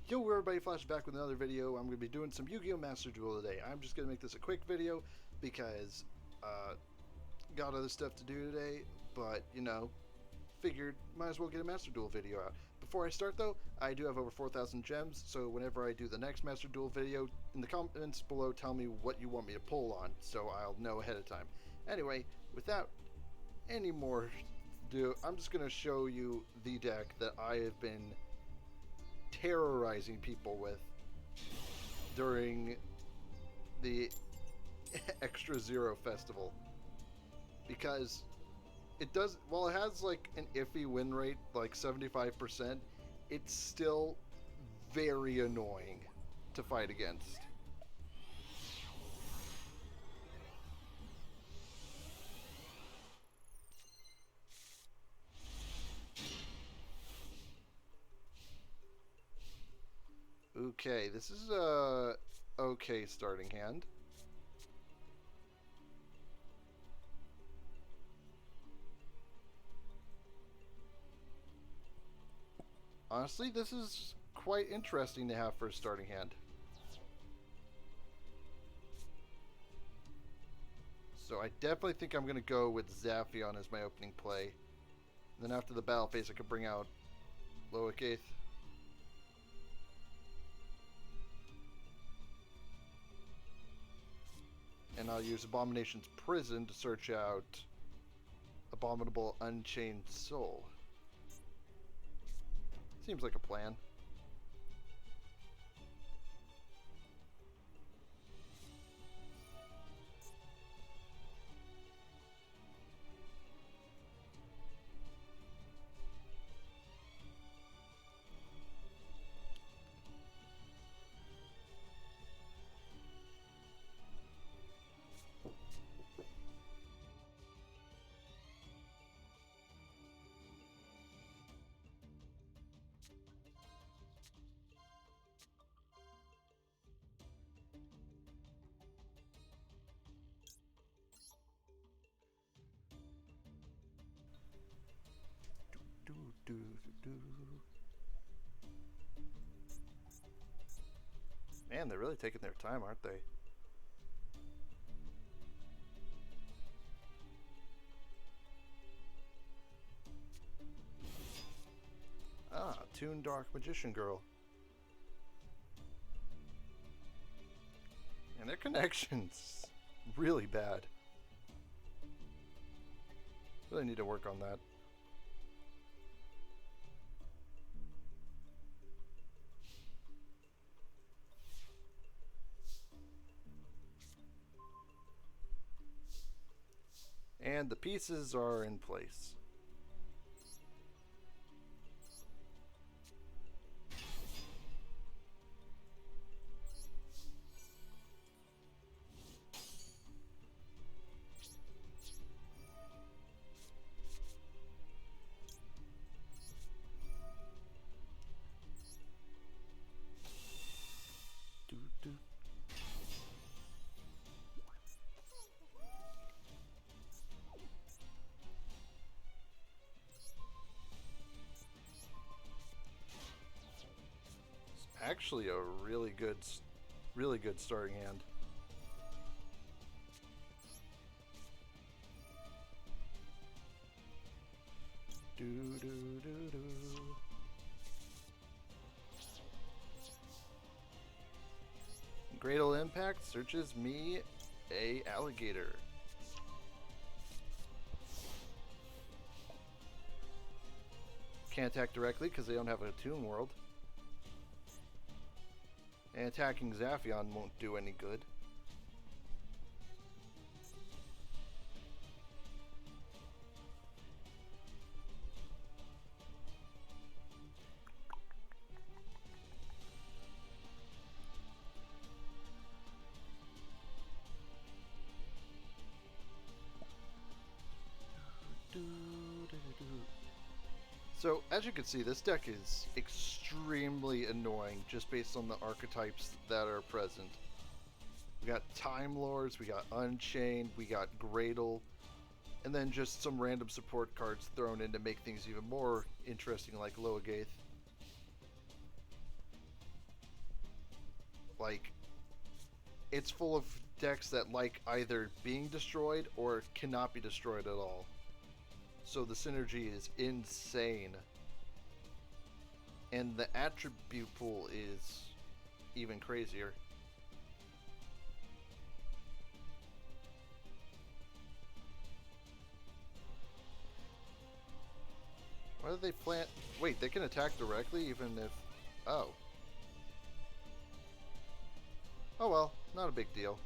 Yo everybody, Flash back with another video. I'm going to be doing some Yu-Gi-Oh! Master Duel today. I'm just going to make this a quick video because got other stuff to do today, but figured might as well get a Master Duel video out. Before I start though, I do have over 4,000 gems, so whenever I do the next Master Duel video, in the comments below tell me what you want me to pull on, so I'll know ahead of time. Anyway, without any more ado, I'm just going to show you the deck that I have been terrorizing people with during the EXZero festival, because it does, while it has like an iffy win rate, like 75%, it's still very annoying to fight against. Okay, this is a okay starting hand. Honestly, this is quite interesting to have for a starting hand. So I definitely think I'm going to go with Zaphion as my opening play. And then after the battle phase, I could bring out Loic. And I'll use Abomination's Prison to search out Abominable Unchained Soul. Seems like a plan. Man, they're really taking their time, aren't they? Ah, Toon Dark Magician Girl. And their connection's really bad. Really need to work on that. And the pieces are in place. Doo-doo. Actually a really good starting hand. Do do do do. Graydle Impact searches me a alligator. Can't attack directly because they don't have a Toon World. And attacking Zaphion won't do any good. So, as you can see, this deck is extremely annoying just based on the archetypes that are present. We got Timelords, we got Unchained, we got Graydle, and then just some random support cards thrown in to make things even more interesting, like Loic. like, it's full of decks that like either being destroyed or cannot be destroyed at all. So the synergy is insane. And the attribute pool is even crazier. Why did they plant? Wait, they can attack directly even if... Oh. Oh well, not a big deal.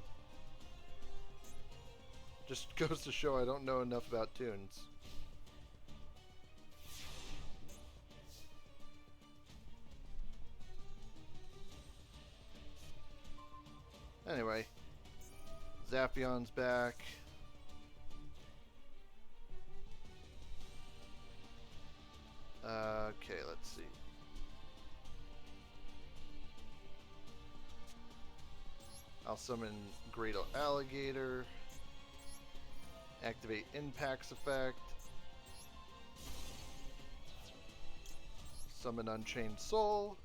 Just goes to show I don't know enough about tunes. Anyway, Zappion's back. Okay, let's see. I'll summon Graydle Alligator. Activate Impact's effect. Summon Unchained Soul.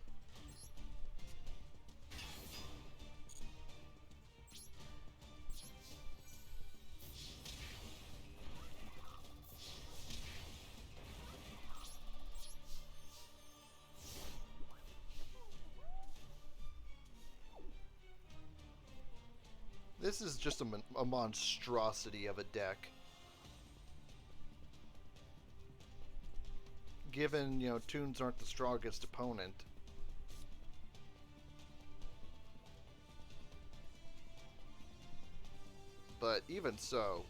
This is just a monstrosity of a deck. Given, you know, tunes aren't the strongest opponent. But even so,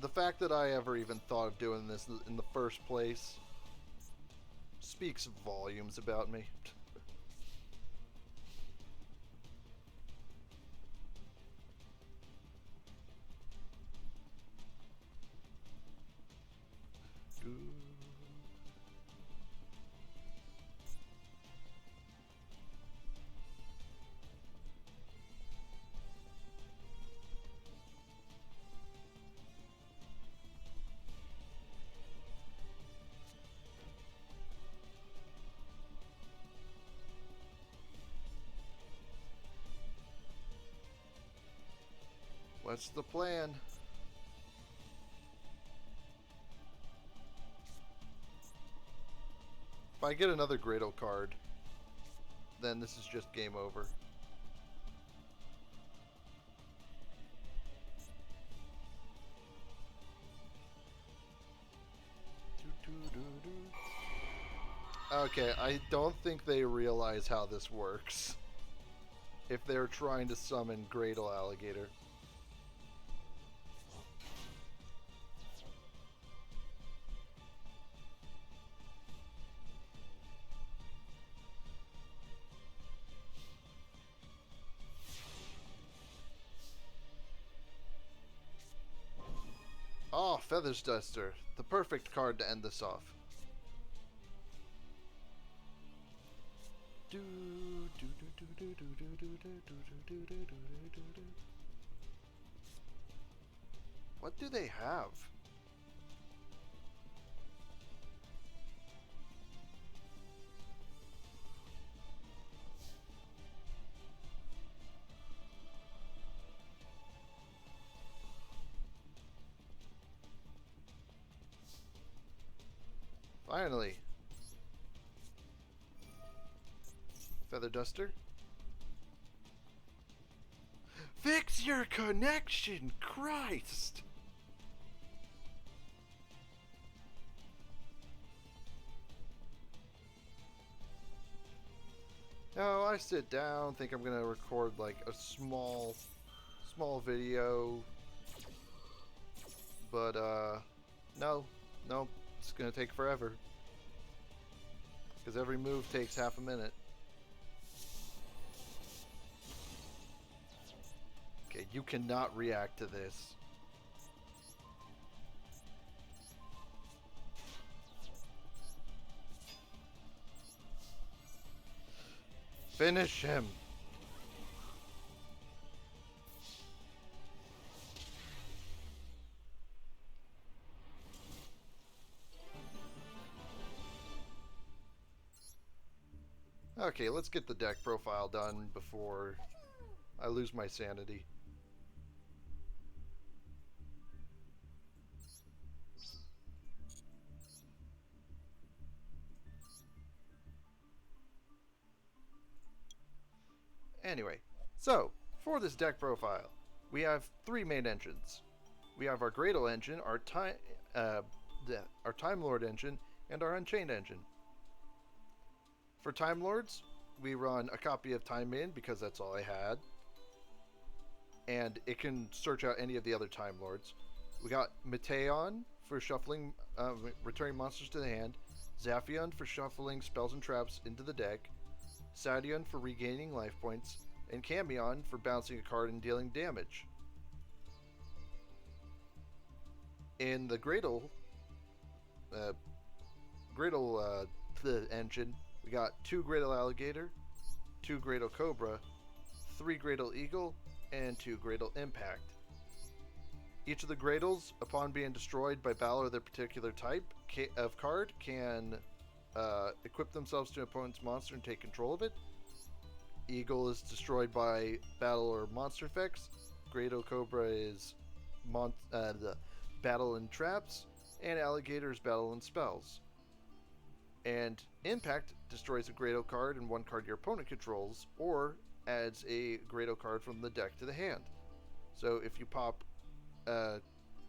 the fact that I ever even thought of doing this in the first place speaks volumes about me. What's the plan? If I get another Graydle card, then this is just game over. Okay, I don't think they realize how this works. If they're trying to summon Graydle Alligator. Oh, Feathers Duster. The perfect card to end this off. What do they have? Finally. Feather Duster. Fix your connection, Christ! No, I sit down, think I'm gonna record like a small video, but no, it's gonna take forever because every move takes half a minute. Okay, you cannot react to this. Finish him. Okay, let's get the deck profile done before I lose my sanity. Anyway, so for this deck profile, we have three main engines. We have our Graydle engine, our Time Lord engine, and our Unchained engine. For Time Lords, we run a copy of Time In because that's all I had, and it can search out any of the other Time Lords. We got Mateon for shuffling, returning monsters to the hand, Zaphion for shuffling spells and traps into the deck, Sadion for regaining life points, and Camion for bouncing a card and dealing damage. In the Graydle engine, we got 2 Graydle Alligator, 2 Graydle Cobra, 3 Graydle Eagle, and 2 Graydle Impact. Each of the Graydles, upon being destroyed by battle of their particular type of card, can equip themselves to an opponent's monster and take control of it. Eagle is destroyed by battle or monster effects. Graydle Cobra is the battle and traps, and Alligator is battle and spells. And Impact destroys a Graydle card and one card your opponent controls, or adds a Graydle card from the deck to the hand. So if you pop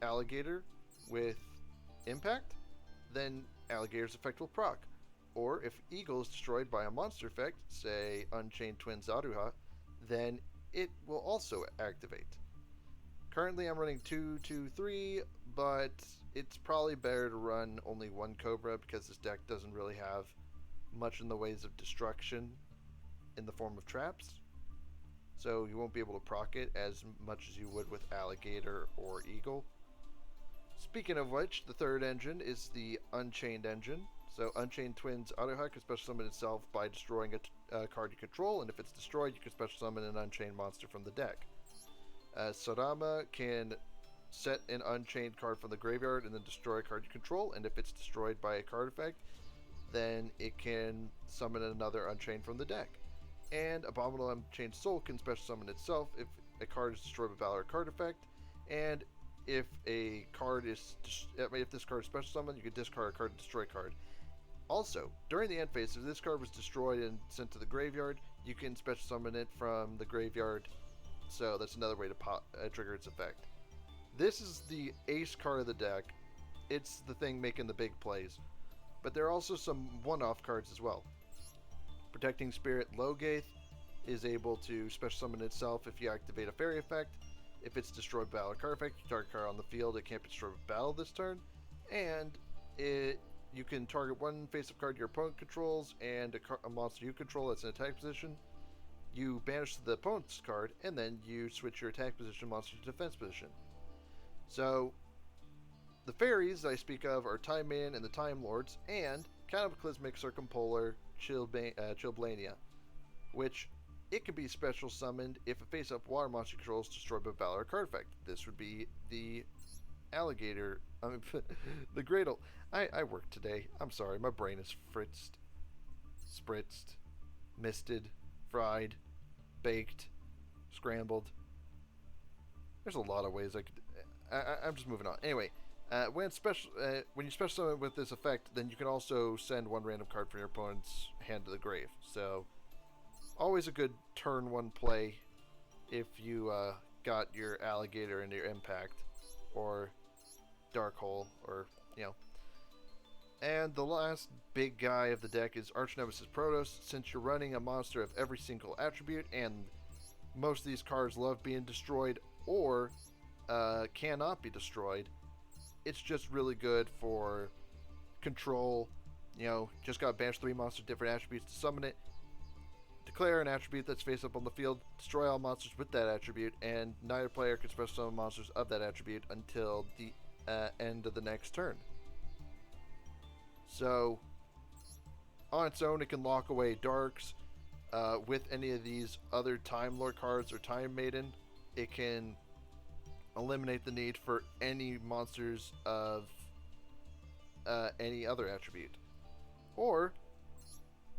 Alligator with Impact, then Alligator's effect will proc. Or if Eagle is destroyed by a monster effect, say Unchained Twins Aruha, then it will also activate. Currently I'm running 2, 2, 3, but it's probably better to run only 1 Cobra because this deck doesn't really have much in the ways of destruction in the form of traps. So you won't be able to proc it as much as you would with Alligator or Eagle. Speaking of which, the third engine is the Unchained Engine. So Unchained Twins Aruha can special summon itself by destroying a card you control, and if it's destroyed, you can special summon an Unchained monster from the deck. Sarama can set an Unchained card from the graveyard and then destroy a card you control, and if it's destroyed by a card effect, then it can summon another Unchained from the deck. And Abominable Unchained Soul can special summon itself if a card is destroyed by battle or card effect, and if a card is if this card is special summoned, you can discard a card and destroy a card. Also, during the end phase, if this card was destroyed and sent to the graveyard, you can special summon it from the graveyard. So that's another way to trigger its effect. This is the ace card of the deck. It's the thing making the big plays. But there are also some one-off cards as well. Protecting Spirit Logath is able to special summon itself if you activate a fairy effect. If it's destroyed by battle or card effect, you target a card on the field. It can't be destroyed with battle this turn. And you can target one face-up card your opponent controls and a monster you control that's in attack position. You banish the opponent's card, and then you switch your attack position monster to defense position. So, the fairies that I speak of are Time In and the Time Lords, and Cataclysmic Circumpolar Chilblania, which it can be special summoned if a face-up water monster controls destroyed by battle or card effect. This would be the Alligator, the Graydle. I worked today. I'm sorry, my brain is fritzed, spritzed, misted, fried, baked, scrambled. There's a lot of ways I could. I'm just moving on. Anyway, when you special summon with this effect, then you can also send one random card from your opponent's hand to the grave. So, always a good turn 1 play if you got your Alligator into your Impact, or Dark Hole, or, you know. And the last big guy of the deck is Arch Nemesis Protoss. Since you're running a monster of every single attribute, and most of these cards love being destroyed or cannot be destroyed, it's just really good for control. You know, just got to banish 3 monsters, different attributes to summon it. Declare an attribute that's face up on the field, destroy all monsters with that attribute, and neither player can special summon monsters of that attribute until the end of the next turn. So, on its own, it can lock away Darks. With any of these other Time Lord cards or Time Maiden, it can eliminate the need for any monsters of any other attribute. Or,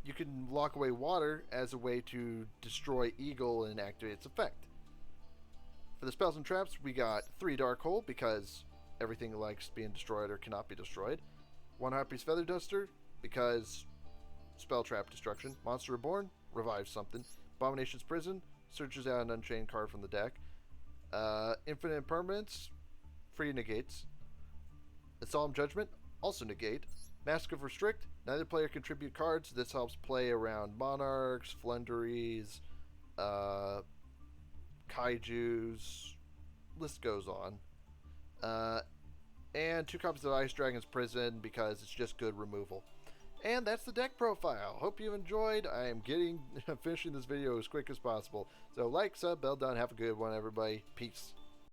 you can lock away water as a way to destroy Eagle and activate its effect. For the spells and traps, we got 3 Dark Hole, because everything likes being destroyed or cannot be destroyed. 1 Harpy's Feather Duster, because spell trap destruction. Monster Reborn, revives something. Abomination's Prison, searches out an Unchained card from the deck. Infinite Impermanence, free negates. A Solemn Judgment, also negate. Mask of Restrict, neither player contribute cards. This helps play around Monarchs, Flenderies, Kaijus, list goes on. And 2 copies of Ice Dragon's Prison, because it's just good removal. And that's the deck profile. Hope you enjoyed. I am finishing this video as quick as possible. So like, sub, bell down. Have a good one, everybody. Peace.